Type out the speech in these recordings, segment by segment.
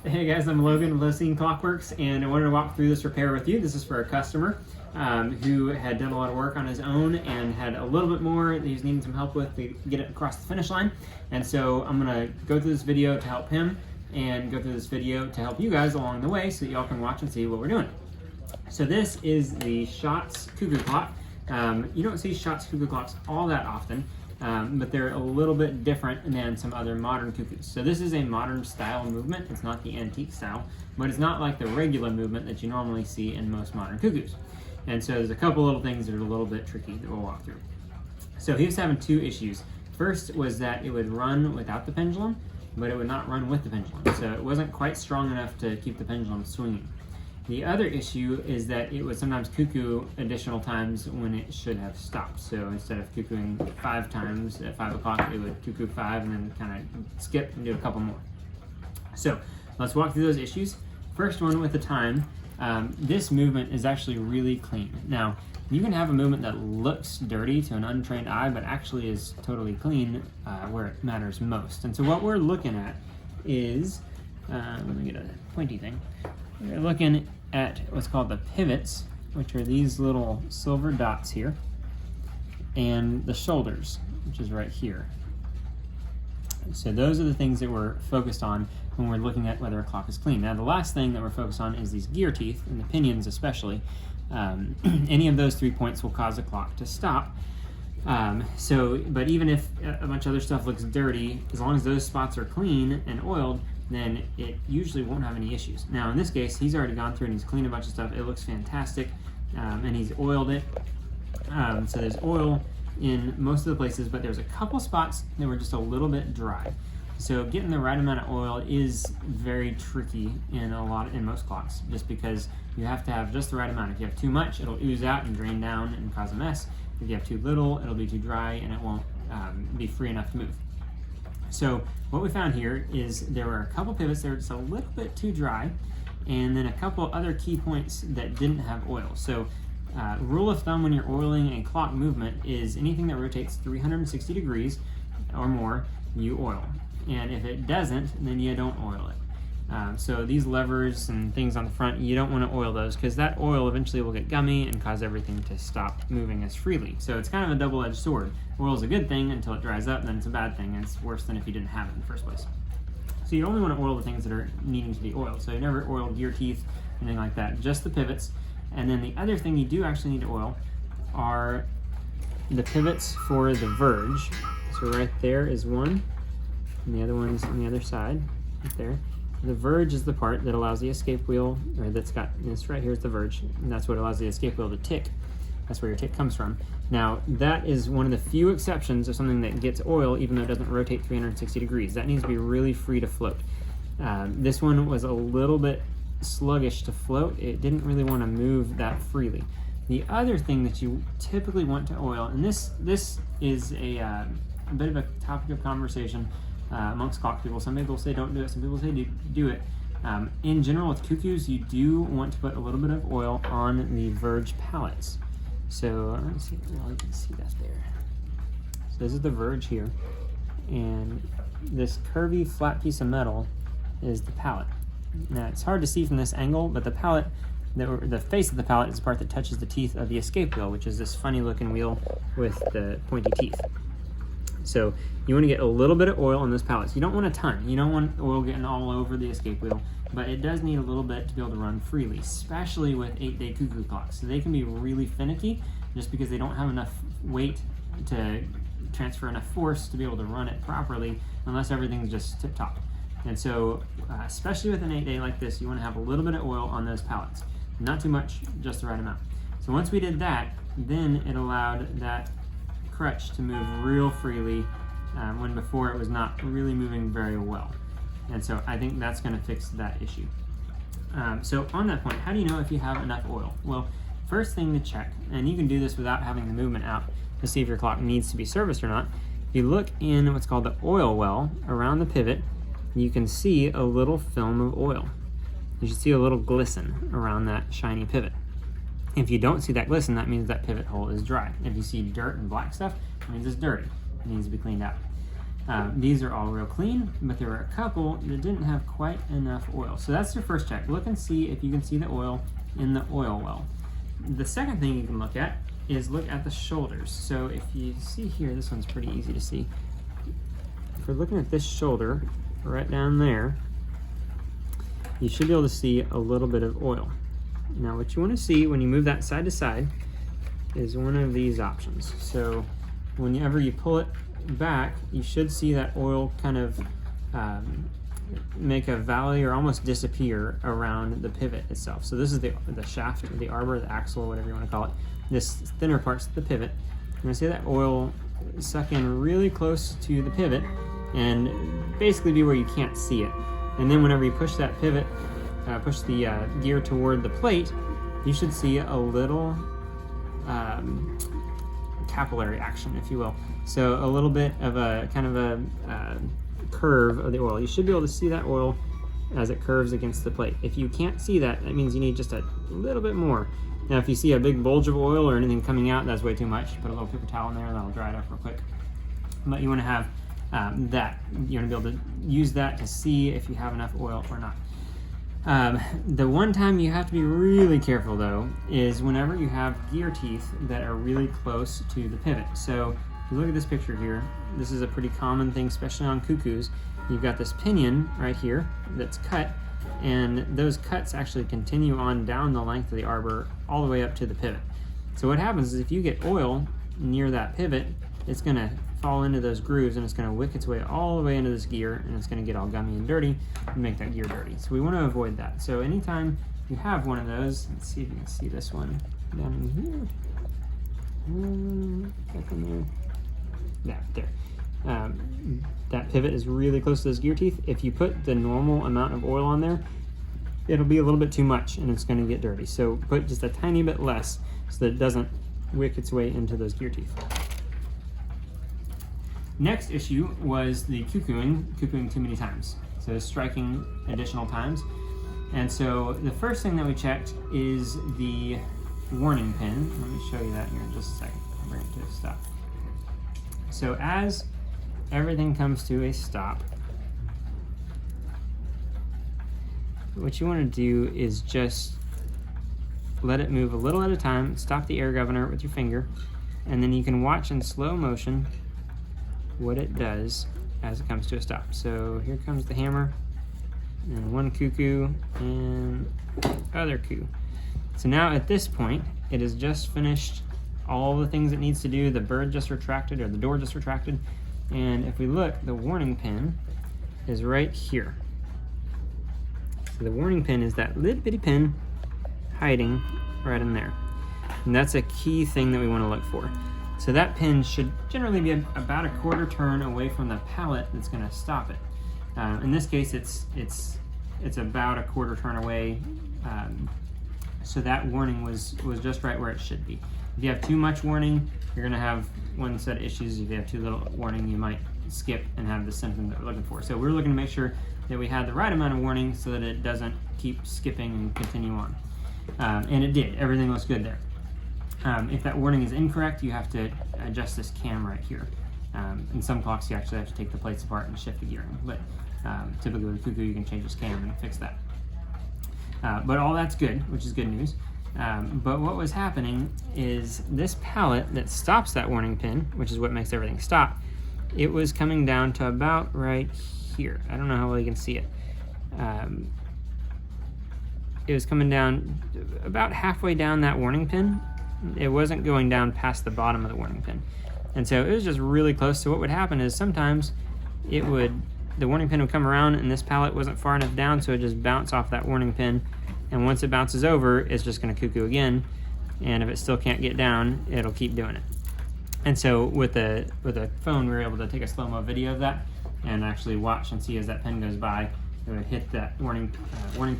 Hey guys, I'm Logan of Listening Clockworks, and I wanted to walk through this repair with you. This is for a customer who had done a lot of work on his own and had a little bit more that he was needing some help with to get it across the finish line. And so I'm going to go through this video to help him and go through this video to help you guys along the way so that y'all can watch and see what we're doing. So this is the Schatz Cuckoo clock. You don't see Schatz Cuckoo clocks all that often. But they're a little bit different than some other modern cuckoos. So this is a modern style movement. It's not the antique style, but it's not like the regular movement that you normally see in most modern cuckoos. And so there's a couple little things that are a little bit tricky that we'll walk through. So he was having two issues. First was that it would run without the pendulum, but it would not run with the pendulum. So it wasn't quite strong enough to keep the pendulum swinging. The other issue is that it would sometimes cuckoo additional times when it should have stopped. So instead of cuckooing 5 times at 5 o'clock, it would cuckoo 5 and then kind of skip and do a couple more. So let's walk through those issues. First one with the time. This movement is actually really clean. Now, you can have a movement that looks dirty to an untrained eye, but actually is totally clean where it matters most. And so what we're looking at is, let me get a pointy thing. We're looking at what's called the pivots, which are these little silver dots here, and the shoulders, which is right here. So those are the things that we're focused on when we're looking at whether a clock is clean. Now the last thing that we're focused on is these gear teeth, and the pinions especially. Any of those 3 points will cause a clock to stop. But even if a bunch of other stuff looks dirty, as long as those spots are clean and oiled, then it usually won't have any issues. Now in this case, he's already gone through and he's cleaned a bunch of stuff. It looks fantastic, and he's oiled it. So there's oil in most of the places, but there's a couple spots that were just a little bit dry. So getting the right amount of oil is very tricky in most clocks, just because you have to have just the right amount. If you have too much, it'll ooze out and drain down and cause a mess. If you have too little, it'll be too dry and it won't be free enough to move. So what we found here is there were a couple pivots that were just a little bit too dry, and then a couple other key points that didn't have oil. So rule of thumb when you're oiling a clock movement is anything that rotates 360 degrees or more, you oil. And if it doesn't, then you don't oil it. So these levers and things on the front, you don't want to oil those because that oil eventually will get gummy and cause everything to stop moving as freely. So it's kind of a double-edged sword. Oil is a good thing until it dries up, then it's a bad thing, and it's worse than if you didn't have it in the first place. So you only want to oil the things that are needing to be oiled. So you never oil gear teeth, anything like that, just the pivots. And then the other thing you do actually need to oil are the pivots for the verge. So right there is one, and the other one's on the other side, right there. The verge is the part that allows the escape wheel, or that's got, this right here is the verge, and that's what allows the escape wheel to tick. That's where your tick comes from. Now, that is one of the few exceptions of something that gets oil even though it doesn't rotate 360 degrees. That needs to be really free to float. This one was a little bit sluggish to float. It didn't really want to move that freely. The other thing that you typically want to oil, and this is a bit of a topic of conversation amongst clock people. Some people say don't do it, some people say do it. In general, with cuckoos, you do want to put a little bit of oil on the verge pallets. So let's see, well, you can see that there. So this is the verge here, and this curvy flat piece of metal is the pallet. Now it's hard to see from this angle, but the pallet, the face of the pallet is the part that touches the teeth of the escape wheel, which is this funny looking wheel with the pointy teeth. So you want to get a little bit of oil on those pallets. You don't want a ton. You don't want oil getting all over the escape wheel, but it does need a little bit to be able to run freely, especially with 8-day cuckoo clocks. So they can be really finicky just because they don't have enough weight to transfer enough force to be able to run it properly unless everything's just tip-top. And so, especially with an 8-day like this, you want to have a little bit of oil on those pallets. Not too much, just the right amount. So once we did that, then it allowed that crutch to move real freely when before it was not really moving very well. And so I think that's going to fix that issue. So on that point, how do you know if you have enough oil? Well, first thing to check, and you can do this without having the movement out to see if your clock needs to be serviced or not. If you look in what's called the oil well around the pivot, you can see a little film of oil. You should see a little glisten around that shiny pivot. If you don't see that glisten, that means that pivot hole is dry. If you see dirt and black stuff, it means it's dirty. It needs to be cleaned out. These are all real clean, but there were a couple that didn't have quite enough oil. So that's your first check. Look and see if you can see the oil in the oil well. The second thing you can look at is look at the shoulders. So if you see here, this one's pretty easy to see. If we're looking at this shoulder right down there, you should be able to see a little bit of oil. Now what you want to see when you move that side to side is one of these options. So whenever you pull it back, you should see that oil kind of make a valley or almost disappear around the pivot itself. So this is the shaft, or the arbor, the axle, whatever you want to call it. This thinner part's the pivot. You're going to see that oil suck in really close to the pivot and basically be where you can't see it. And then whenever you push that pivot, push the gear toward the plate, you should see a little capillary action, if you will. So a little bit of a kind of a curve of the oil. You should be able to see that oil as it curves against the plate. If you can't see that, that means you need just a little bit more. Now if you see a big bulge of oil or anything coming out, that's way too much. Put a little paper towel in there, that'll dry it up real quick. But you want to have that. You want to be able to use that to see if you have enough oil or not. The one time you have to be really careful though is whenever you have gear teeth that are really close to the pivot. So if you look at this picture here, this is a pretty common thing, especially on cuckoos. You've got this pinion right here that's cut, and those cuts actually continue on down the length of the arbor all the way up to the pivot. So what happens is if you get oil near that pivot, it's going to fall into those grooves and it's going to wick its way all the way into this gear, and it's going to get all gummy and dirty and make that gear dirty. So we want to avoid that. So anytime you have one of those, let's see if you can see this one down in here. Back in there. Yeah, there. That pivot is really close to those gear teeth. If you put the normal amount of oil on there, it'll be a little bit too much and it's going to get dirty. So put just a tiny bit less so that it doesn't wick its way into those gear teeth. Next issue was the cuckooing too many times. So striking additional times. And so the first thing that we checked is the warning pin. Let me show you that here in just a second. I'll bring it to a stop. So as everything comes to a stop, what you want to do is just let it move a little at a time. Stop the air governor with your finger, and then you can watch in slow motion what it does as it comes to a stop. So here comes the hammer, and one cuckoo, and other coo. So now at this point, it has just finished all the things it needs to do. The bird just retracted, or the door just retracted. And if we look, the warning pin is right here. So the warning pin is that little bitty pin hiding right in there. And that's a key thing that we want to look for. So that pin should generally be about a quarter turn away from the pallet that's going to stop it. In this case, it's about a quarter turn away. So that warning was just right where it should be. If you have too much warning, you're going to have one set of issues. If you have too little warning, you might skip and have the symptom that we're looking for. So we're looking to make sure that we had the right amount of warning so that it doesn't keep skipping and continue on. And it did. Everything looks good there. If that warning is incorrect, you have to adjust this cam right here. In some clocks, you actually have to take the plates apart and shift the gearing. But typically with Cuckoo, you can change this cam and fix that. But all that's good, which is good news. But what was happening is this pallet that stops that warning pin, which is what makes everything stop, it was coming down to about right here. I don't know how well you can see it. It was coming down about halfway down that warning pin. It wasn't going down past the bottom of the warning pin. And so it was just really close. So what would happen is sometimes the warning pin would come around and this pallet wasn't far enough down, so it would just bounce off that warning pin. And once it bounces over, it's just going to cuckoo again. And if it still can't get down, it'll keep doing it. And so with a phone, we were able to take a slow-mo video of that and actually watch and see as that pin goes by, it would hit that warning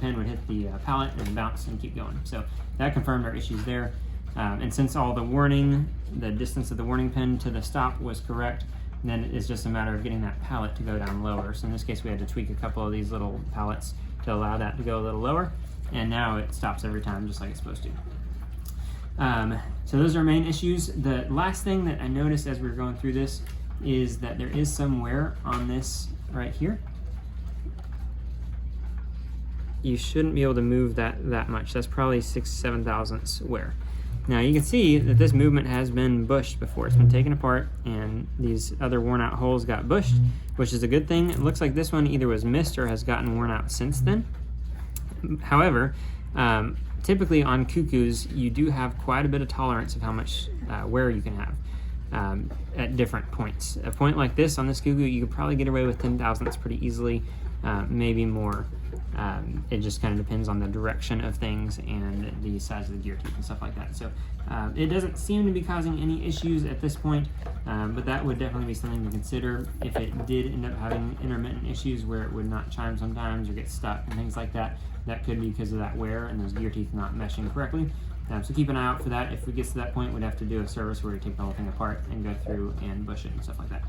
pin, would hit the pallet and bounce and keep going. So that confirmed our issues there. And since all the distance of the warning pin to the stop was correct, then it's just a matter of getting that pallet to go down lower. So in this case, we had to tweak a couple of these little pallets to allow that to go a little lower. And now it stops every time just like it's supposed to. So those are our main issues. The last thing that I noticed as we were going through this is that there is some wear on this right here. You shouldn't be able to move that much. That's probably 6-7 thousandths wear. Now you can see that this movement has been bushed before. It's been taken apart and these other worn out holes got bushed, which is a good thing. It looks like this one either was missed or has gotten worn out since then. However, typically on Cuckoos, you do have quite a bit of tolerance of how much wear you can have at different points. A point like this on this Cuckoo, you could probably get away with 10 thousandths pretty easily, maybe more. It just kind of depends on the direction of things and the size of the gear teeth and stuff like that. So it doesn't seem to be causing any issues at this point, but that would definitely be something to consider if it did end up having intermittent issues where it would not chime sometimes or get stuck and things like that. That could be because of that wear and those gear teeth not meshing correctly. So keep an eye out for that. If we get to that point, we'd have to do a service where we take the whole thing apart and go through and bush it and stuff like that.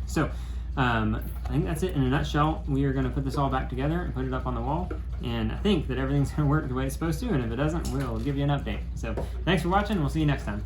So I think that's it in a nutshell. We are going to put this all back together and put it up on the wall, and I think that everything's going to work the way it's supposed to, and if it doesn't, we'll give you an update. So thanks for watching. We'll see you next time.